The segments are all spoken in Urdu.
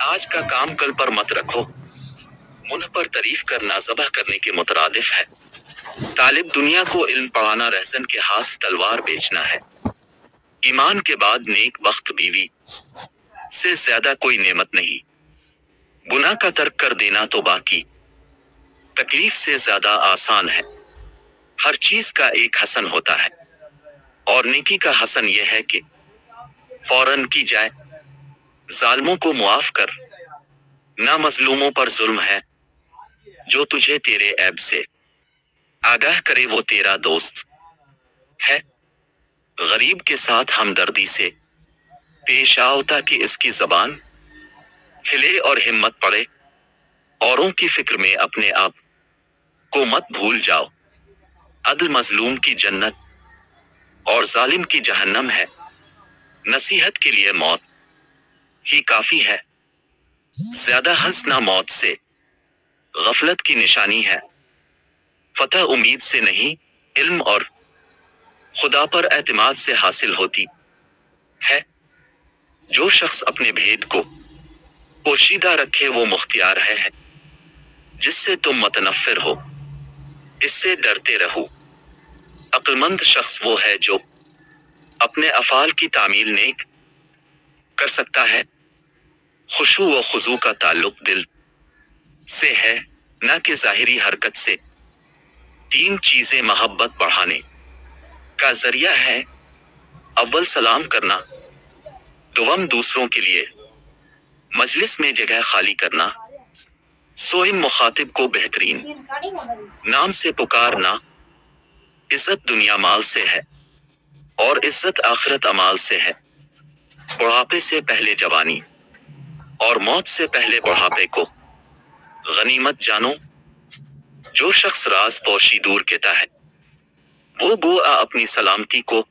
آج کا کام کل پر مت رکھو، منہ پر تعریف کرنا ذبح کرنے کے مترادف ہے۔ طالب دنیا کو علم پڑھانا رہزن کے ہاتھ تلوار بیچنا ہے۔ ایمان کے بعد نیک بخت بیوی سے زیادہ کوئی نعمت نہیں۔ گناہ کا ترک کر دینا تو باقی تکلیف سے زیادہ آسان ہے۔ ہر چیز کا ایک حسن ہوتا ہے، اور نیکی کا حسن یہ ہے کہ فوراً کی جائے۔ ظالموں کو معاف کر، نہ مظلوموں پر ظلم ہے۔ جو تجھے تیرے عیب سے آگاہ کرے وہ تیرا دوست ہے۔ غریب کے ساتھ ہمدردی سے پیش آؤ تاکہ اس کی زبان کھلے اور ہمت پڑے۔ اوروں کی فکر میں اپنے آپ کو مت بھول جاؤ۔ عدل مظلوم کی جنت اور ظالم کی جہنم ہے۔ نصیحت کے لیے موت ہی کافی ہے۔ زیادہ ہنسنا موت سے غفلت کی نشانی ہے۔ فتح امید سے نہیں، علم اور خدا پر اعتماد سے حاصل ہوتی ہے۔ جو شخص اپنے بھید کو پوشیدہ رکھے وہ مختار ہے۔ جس سے تم متنفر ہو، اس سے ڈرتے رہو۔ عقلمند شخص وہ ہے جو اپنے افعال کی تعمیل نیک کر سکتا ہے۔ خشوع و خضوع کا تعلق دل سے ہے، نہ کہ ظاہری حرکت سے۔ تین چیزیں محبت بڑھانے کا ذریعہ ہے۔ اول سلام کرنا، دوم دوسروں کے لیے مجلس میں جگہ خالی کرنا، سوئم مخاطب کو بہترین نام سے پکارنا۔ عزت دنیا مال سے ہے، اور عزت آخرت اعمال سے ہے۔ بڑھاپے سے پہلے جوانی اور موت سے پہلے بڑھاپے کو غنیمت جانو۔ جو شخص راز پوشی دور کہتا ہے وہ گویا اپنی سلامتی کو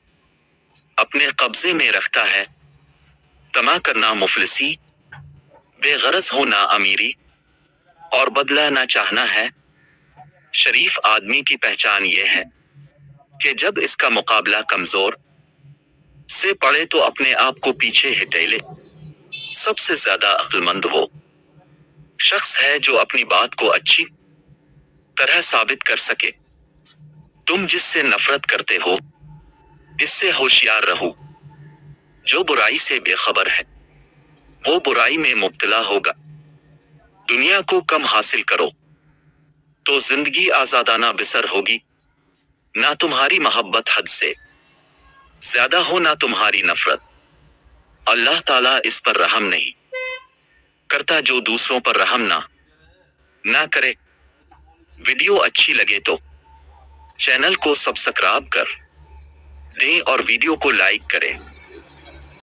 اپنے قبضے میں رکھتا ہے۔ طمع کرنا مفلسی، بے غرض ہونا امیری، اور بدلہ نہ چاہنا ہے۔ شریف آدمی کی پہچان یہ ہے کہ جب اس کا مقابلہ کمزور سے پڑے تو اپنے آپ کو پیچھے ہٹیلے۔ سب سے زیادہ عقلمند وہ شخص ہے جو اپنی بات کو اچھی طرح ثابت کر سکے۔ تم جس سے نفرت کرتے ہو اس سے ہوشیار رہو۔ جو برائی سے بے خبر ہے وہ برائی میں مبتلا ہوگا۔ دنیا کو کم حاصل کرو تو زندگی آزادانہ بسر ہوگی۔ نہ تمہاری محبت حد سے زیادہ ہو نہ تمہاری نفرت۔ اللہ تعالیٰ اس پر رحم نہیں کرتا جو دوسروں پر رحم نہ کرے۔ ویڈیو اچھی لگے تو چینل کو سبسکرائب کر دیں اور ویڈیو کو لائک کریں۔